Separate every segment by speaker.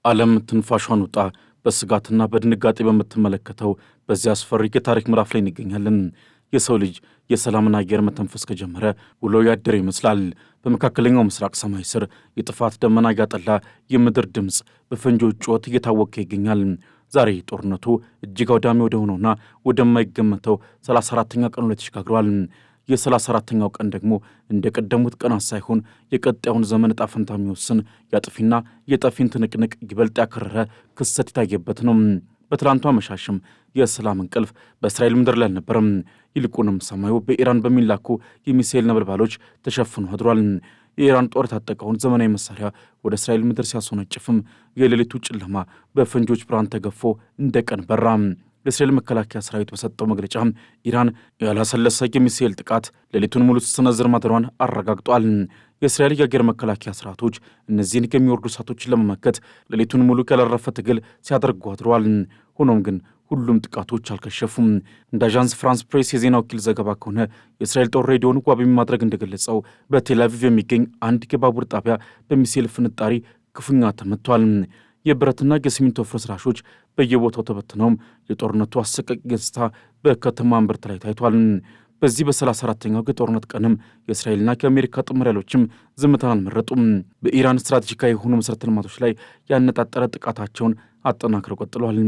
Speaker 1: ዓለም ትንፋሿን ውጣ በስጋትና በድንጋጤ በምትመለከተው በዚያ አስፈሪ የታሪክ ምዕራፍ ላይ እንገኛለን። የሰው ልጅ የሰላምን አየር መተንፈስ ከጀመረ ውሎ ያደረ ይመስላል። በመካከለኛው ምስራቅ ሰማይ ስር የጥፋት ደመና ያጠላ የምድር ድምፅ በፈንጂዎች ጩኸት እየታወቀ ይገኛል። ዛሬ ጦርነቱ እጅግ አውዳሚ ወደ ሆነውና ወደማይገመተው 34ኛ ቀኑ ላይ ተሸጋግሯል። የ34ኛው ቀን ደግሞ እንደ ቀደሙት ቀናት ሳይሆን የቀጣዩን ዘመን ዕጣ ፈንታ የሚወስን የአጥፊና የጠፊን ትንቅንቅ ይበልጥ ያከረረ ክስተት የታየበት ነው። በትላንቱ አመሻሽም የሰላም እንቅልፍ በእስራኤል ምድር ላይ አልነበረም። ይልቁንም ሰማዩ በኢራን በሚላኩ የሚሳኤል ነበልባሎች ተሸፍኖ አድሯል። የኢራን ጦር የታጠቀውን ዘመናዊ መሳሪያ ወደ እስራኤል ምድር ሲያስወነጭፍም የሌሊቱ ጨለማ በፈንጂዎች ብርሃን ተገፎ እንደ ቀን በራ። የእስራኤል መከላከያ ሰራዊት በሰጠው መግለጫ ኢራን ያላሰለሰ የሚሳኤል ጥቃት ሌሊቱን ሙሉ ስትሰነዝር ማደሯን አረጋግጧል። የእስራኤል የአየር መከላከያ ስርዓቶች እነዚህን የሚወርዱ እሳቶችን ለመመከት ሌሊቱን ሙሉ ያላረፈ ትግል ሲያደርጉ አድረዋል። ሆኖም ግን ሁሉም ጥቃቶች አልከሸፉም። እንደ አዣንስ ፍራንስ ፕሬስ የዜና ወኪል ዘገባ ከሆነ የእስራኤል ጦር ሬዲዮን ዋቢ ማድረግ እንደገለጸው በቴል አቪቭ የሚገኝ አንድ የባቡር ጣቢያ በሚሳኤል ፍንጣሪ ክፉኛ ተመቷል። የብረትና የሲሚንቶ ፍርስራሾች በየቦታው ተበትነውም የጦርነቱ አሰቃቂ ገጽታ በከተማ እምብርት ላይ ታይቷል። በዚህ በ34ኛው የጦርነት ቀንም የእስራኤልና የአሜሪካ ጥምር ኃይሎችም ዝምታን አልመረጡም። በኢራን ስትራቴጂካዊ የሆኑ መሠረተ ልማቶች ላይ ያነጣጠረ ጥቃታቸውን አጠናክረው ቀጥለዋል።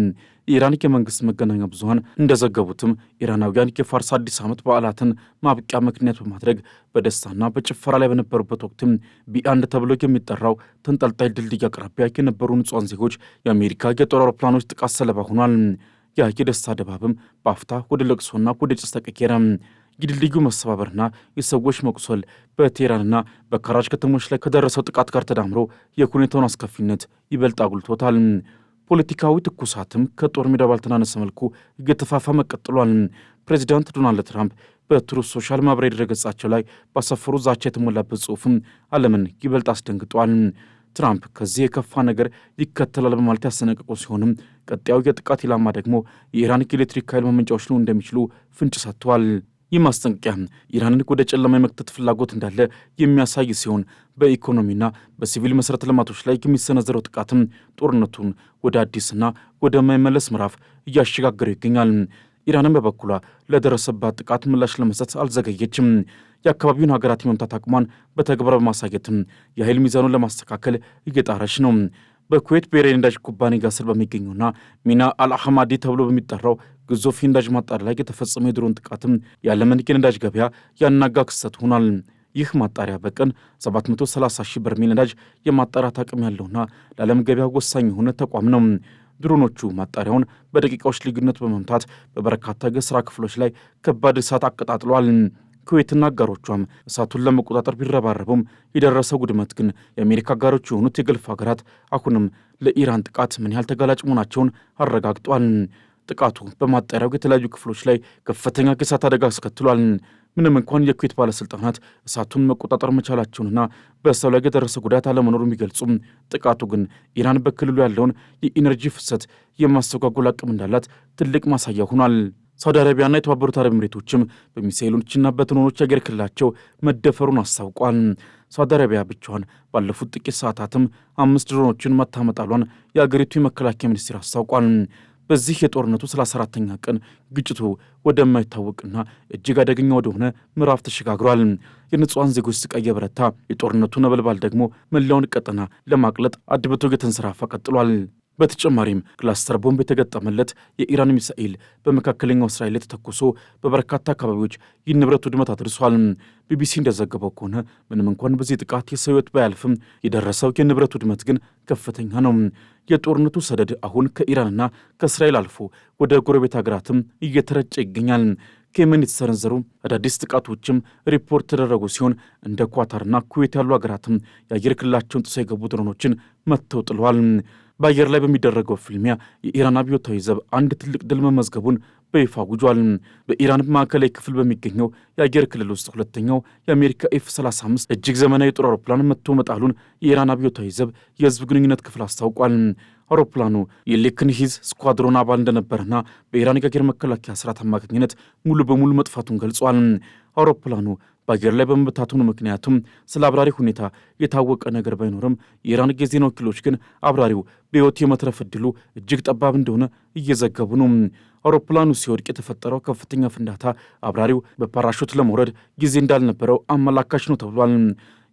Speaker 1: የኢራን የመንግሥት መገናኛ ብዙኃን እንደዘገቡትም ኢራናውያን የፋርስ አዲስ ዓመት በዓላትን ማብቂያ ምክንያት በማድረግ በደስታና በጭፈራ ላይ በነበሩበት ወቅትም ቢ1 ተብሎ የሚጠራው ተንጠልጣይ ድልድይ አቅራቢያ የነበሩ ንጹሐን ዜጎች የአሜሪካ የጦር አውሮፕላኖች ጥቃት ሰለባ ሆኗል። ያ የደስታ ድባብም በአፍታ ወደ ለቅሶና ወደ ጭስ ተቀየረ። የድልድዩ መሰባበርና የሰዎች መቁሰል በቴህራንና በካራጅ ከተሞች ላይ ከደረሰው ጥቃት ጋር ተዳምሮ የሁኔታውን አስከፊነት ይበልጥ አጉልቶታል። ፖለቲካዊ ትኩሳትም ከጦር ሜዳ ባልተናነሰ መልኩ እየተፋፋመ ቀጥሏል። ፕሬዚዳንት ዶናልድ ትራምፕ በትሩዝ ሶሻል ማህበራዊ ድረገጻቸው ላይ ባሰፈሩ ዛቻ የተሞላበት ጽሑፍም ዓለምን ይበልጥ አስደንግጧል። ትራምፕ ከዚህ የከፋ ነገር ይከተላል በማለት ያስጠነቀቁ ሲሆንም ቀጣዩ የጥቃት ኢላማ ደግሞ የኢራን የኤሌክትሪክ ኃይል ማመንጫዎች ሊሆኑ እንደሚችሉ ፍንጭ ሰጥቷል። ይህ ማስጠንቀቂያ ኢራንን ወደ ጨለማ የመክተት ፍላጎት እንዳለ የሚያሳይ ሲሆን በኢኮኖሚና በሲቪል መሠረተ ልማቶች ላይ የሚሰነዘረው ጥቃትም ጦርነቱን ወደ አዲስና ወደማይመለስ ምዕራፍ እያሸጋገረው ይገኛል። ኢራንን በበኩሏ ለደረሰባት ጥቃት ምላሽ ለመስጠት አልዘገየችም። የአካባቢውን ሀገራት የመምታት አቅሟን በተግባር በማሳየትም የኃይል ሚዛኑን ለማስተካከል እየጣረች ነው። በኩዌት ብሔራዊ ነዳጅ ኩባንያ ስር በሚገኘውና ሚና አልአህማዲ ተብሎ በሚጠራው ግዙፍ የነዳጅ ማጣሪያ ላይ የተፈጸመው የድሮን ጥቃትም የዓለምን የነዳጅ ገበያ ያናጋ ክስተት ሆኗል። ይህ ማጣሪያ በቀን 730 ሺህ በርሜል ነዳጅ የማጣራት አቅም ያለውና ለዓለም ገበያ ወሳኝ የሆነ ተቋም ነው። ድሮኖቹ ማጣሪያውን በደቂቃዎች ልዩነት በመምታት በበርካታ የሥራ ክፍሎች ላይ ከባድ እሳት አቀጣጥለዋል። ኩዌትና አጋሮቿም እሳቱን ለመቆጣጠር ቢረባረቡም የደረሰው ውድመት ግን የአሜሪካ አጋሮች የሆኑት የገልፍ ሀገራት አሁንም ለኢራን ጥቃት ምን ያህል ተጋላጭ መሆናቸውን አረጋግጧል። ጥቃቱ በማጣሪያው የተለያዩ ክፍሎች ላይ ከፍተኛ የእሳት አደጋ አስከትሏል። ምንም እንኳን የኩዌት ባለሥልጣናት እሳቱን መቆጣጠር መቻላቸውንና በሰው ላይ የደረሰ ጉዳት አለመኖሩ የሚገልጹም፣ ጥቃቱ ግን ኢራን በክልሉ ያለውን የኢነርጂ ፍሰት የማስተጓጎል አቅም እንዳላት ትልቅ ማሳያ ሆኗል። ሳውዲ አረቢያና የተባበሩት አረብ ኤሚሬቶችም በሚሳኤሎችና በድሮኖች የአየር ክልላቸው መደፈሩን አስታውቋል። ሳውዲ አረቢያ ብቻዋን ባለፉት ጥቂት ሰዓታትም 5 ድሮኖችን መታመጣሏን የአገሪቱ የመከላከያ ሚኒስቴር አስታውቋል። በዚህ የጦርነቱ 34ኛ ቀን ግጭቱ ወደማይታወቅና እጅግ አደገኛ ወደሆነ ምዕራፍ ተሸጋግሯል። የንጹሐን ዜጎች ስቃይ የበረታ፣ የጦርነቱ ነበልባል ደግሞ መላውን ቀጠና ለማቅለጥ አድብቶ እየተንሰራፋ ቀጥሏል። በተጨማሪም ክላስተር ቦምብ የተገጠመለት የኢራን ሚሳኤል በመካከለኛው እስራኤል ላይ ተተኩሶ በበርካታ አካባቢዎች የንብረት ውድመት አድርሷል። ቢቢሲ እንደዘገበው ከሆነ ምንም እንኳን በዚህ ጥቃት የሰው ሕይወት ባያልፍም የደረሰው የንብረት ውድመት ግን ከፍተኛ ነው። የጦርነቱ ሰደድ አሁን ከኢራንና ከእስራኤል አልፎ ወደ ጎረቤት ሀገራትም እየተረጨ ይገኛል። ከየመን የተሰነዘሩ አዳዲስ ጥቃቶችም ሪፖርት ተደረጉ ሲሆን እንደ ኳታርና ኩዌት ያሉ ሀገራትም የአየር ክልላቸውን ጥሰው የገቡ ድሮኖችን መትተው ጥለዋል። በአየር ላይ በሚደረገው ፍልሚያ የኢራን አብዮታዊ ዘብ አንድ ትልቅ ድል መመዝገቡን በይፋ አውጇል። በኢራን ማዕከላዊ ክፍል በሚገኘው የአየር ክልል ውስጥ ሁለተኛው የአሜሪካ ኤፍ-35 እጅግ ዘመናዊ የጦር አውሮፕላን መትቶ መጣሉን የኢራን አብዮታዊ ዘብ የህዝብ ግንኙነት ክፍል አስታውቋል። አውሮፕላኑ የሌክንሂዝ ስኳድሮን አባል እንደነበረና በኢራን የአየር መከላከያ ስርዓት አማካኝነት ሙሉ በሙሉ መጥፋቱን ገልጿል። አውሮፕላኑ በአየር ላይ በመበታተኑ ምክንያቱም ስለ አብራሪ ሁኔታ የታወቀ ነገር ባይኖርም የኢራን የዜና ወኪሎች ግን አብራሪው በሕይወት የመትረፍ ዕድሉ እጅግ ጠባብ እንደሆነ እየዘገቡ ነው። አውሮፕላኑ ሲወድቅ የተፈጠረው ከፍተኛ ፍንዳታ አብራሪው በፓራሹት ለመውረድ ጊዜ እንዳልነበረው አመላካች ነው ተብሏል።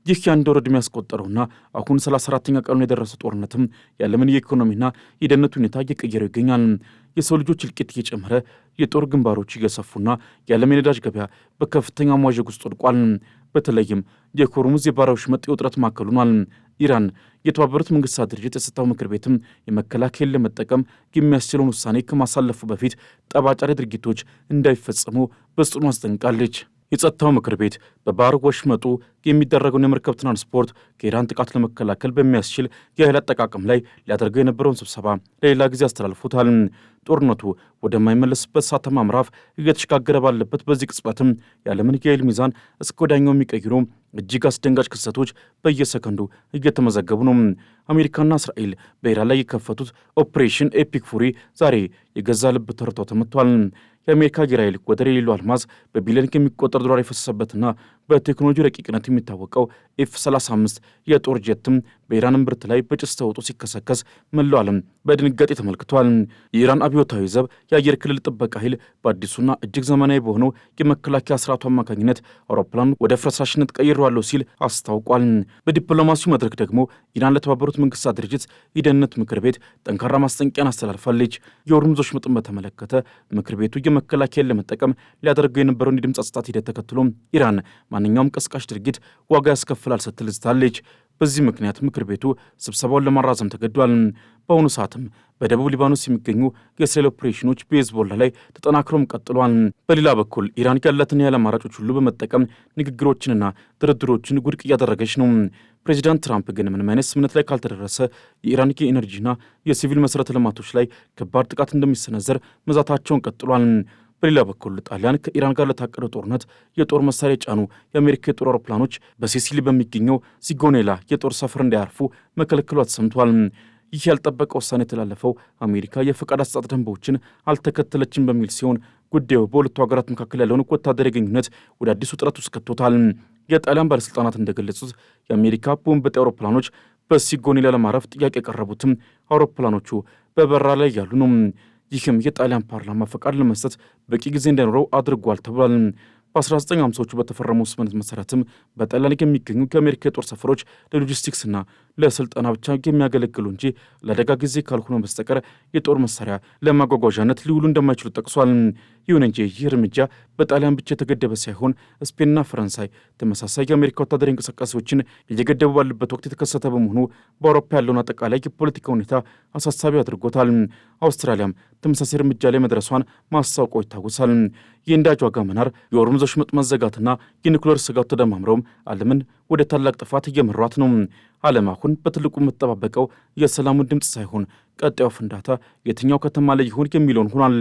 Speaker 1: ይህ የአንድ ወር ዕድሜ ያስቆጠረውና አሁን 34ኛ ቀኑን የደረሰ ጦርነትም የዓለምን የኢኮኖሚና የደህንነት ሁኔታ እየቀየረው ይገኛል። የሰው ልጆች እልቂት እየጨመረ የጦር ግንባሮች እየሰፉና የዓለም የነዳጅ ገበያ በከፍተኛ መዋዠቅ ውስጥ ወድቋል። በተለይም የሆርሙዝ የባሕረ ወሽመጥ የውጥረት ማዕከል ሆኗል። ኢራን የተባበሩት መንግስታት ድርጅት የጸጥታው ምክር ቤትም የመከላከያን ለመጠቀም የሚያስችለውን ውሳኔ ከማሳለፉ በፊት ጠባጫሪ ድርጊቶች እንዳይፈጸሙ በጽኑ አስጠንቅቃለች። የጸጥታው ምክር ቤት በባሕረ ወሽመጡ የሚደረገውን የመርከብ ትራንስፖርት ከኢራን ጥቃት ለመከላከል በሚያስችል የኃይል አጠቃቀም ላይ ሊያደርገው የነበረውን ስብሰባ ለሌላ ጊዜ አስተላልፎታል። ጦርነቱ ወደማይመለስበት እሳታማ ምዕራፍ እየተሸጋገረ ባለበት በዚህ ቅጽበትም የዓለምን የኃይል ሚዛን እስከ ወዲያኛው የሚቀይሩ እጅግ አስደንጋጭ ክስተቶች በየሰከንዱ እየተመዘገቡ ነው። አሜሪካና እስራኤል በኢራን ላይ የከፈቱት ኦፕሬሽን ኤፒክ ፉሪ ዛሬ የገዛ ልብ ተርተው ተመቷል። የአሜሪካ አየር ኃይል ወደር የሌለው አልማዝ በቢሊዮን የሚቆጠር ዶላር የፈሰሰበትና በቴክኖሎጂ ረቂቅነት የሚታወቀው ኤፍ-35 የጦር ጀትም በኢራን እምብርት ላይ በጭስ ተውጦ ሲከሰከስ መላው ዓለም በድንጋጤ ተመልክቷል። የኢራን አብዮታዊ ዘብ የአየር ክልል ጥበቃ ኃይል በአዲሱና እጅግ ዘመናዊ በሆነው የመከላከያ ስርዓቱ አማካኝነት አውሮፕላኑ ወደ ፍርስራሽነት ቀይሬዋለሁ ሲል አስታውቋል። በዲፕሎማሲው መድረክ ደግሞ ኢራን ለተባበሩት መንግስታት ድርጅት የደህንነት ምክር ቤት ጠንካራ ማስጠንቀቂያን አስተላልፋለች። የሆርሙዝ ወሽመጥን በተመለከተ ምክር ቤቱ የመከላከያን ለመጠቀም ሊያደርገው የነበረውን የድምፅ አሰጣጥ ሂደት ተከትሎ ኢራን ማንኛውም ቀስቃሽ ድርጊት ዋጋ ያስከፍላል ስትል ዝታለች። በዚህ ምክንያት ምክር ቤቱ ስብሰባውን ለማራዘም ተገዷል። በአሁኑ ሰዓትም በደቡብ ሊባኖስ የሚገኙ የእስራኤል ኦፕሬሽኖች በሄዝቦላ ላይ ተጠናክረውም ቀጥሏል። በሌላ በኩል ኢራን ያላትን የኃይል አማራጮች ሁሉ በመጠቀም ንግግሮችንና ድርድሮችን ውድቅ እያደረገች ነው። ፕሬዚዳንት ትራምፕ ግን ምንም አይነት ስምምነት ላይ ካልተደረሰ የኢራን የኤነርጂና የሲቪል መሠረተ ልማቶች ላይ ከባድ ጥቃት እንደሚሰነዘር መዛታቸውን ቀጥሏል። በሌላ በኩል ጣሊያን ከኢራን ጋር ለታቀደው ጦርነት የጦር መሳሪያ የጫኑ የአሜሪካ የጦር አውሮፕላኖች በሲሲሊ በሚገኘው ሲጎኔላ የጦር ሰፈር እንዳያርፉ መከልከሏ ተሰምቷል። ይህ ያልጠበቀ ውሳኔ የተላለፈው አሜሪካ የፈቃድ አሰጣጥ ደንቦችን አልተከተለችም በሚል ሲሆን ጉዳዩ በሁለቱ ሀገራት መካከል ያለውን ወታደራዊ ግንኙነት ወደ አዲስ ውጥረት ውስጥ ከቶታል። የጣሊያን ባለሥልጣናት እንደገለጹት የአሜሪካ ቦምብ ጣይ አውሮፕላኖች በሲጎኔላ ለማረፍ ጥያቄ የቀረቡትም አውሮፕላኖቹ በበረራ ላይ ያሉ ነው። ይህም የጣሊያን ፓርላማ ፈቃድ ለመስጠት በቂ ጊዜ እንዳይኖረው አድርጓል ተብሏል። በ1950ዎቹ በተፈረመው ስምምነት መሰረትም በጣሊያን የሚገኙ የአሜሪካ የጦር ሰፈሮች ለሎጂስቲክስና ለስልጠና ብቻ የሚያገለግሉ እንጂ ለአደጋ ጊዜ ካልሆነ በስተቀር የጦር መሳሪያ ለማጓጓዣነት ሊውሉ እንደማይችሉ ጠቅሷል። ይሁን እንጂ ይህ እርምጃ በጣሊያን ብቻ የተገደበ ሳይሆን ስፔንና ፈረንሳይ ተመሳሳይ የአሜሪካ ወታደራዊ እንቅስቃሴዎችን እየገደቡ ባሉበት ወቅት የተከሰተ በመሆኑ በአውሮፓ ያለውን አጠቃላይ የፖለቲካ ሁኔታ አሳሳቢ አድርጎታል። አውስትራሊያም ተመሳሳይ እርምጃ ላይ መድረሷን ማስታወቋ ይታወሳል። የነዳጅ ዋጋ መናር፣ የሆርሙዝ ወሽመጥ መዘጋትና የኒውክሌር ስጋት ተደማምረውም ዓለምን ወደ ታላቅ ጥፋት እየመሯት ነው። ዓለም አሁን በትልቁ የምትጠባበቀው የሰላሙን ድምፅ ሳይሆን ቀጣዩ ፍንዳታ የትኛው ከተማ ላይ ይሆን የሚለውን ሆኗል።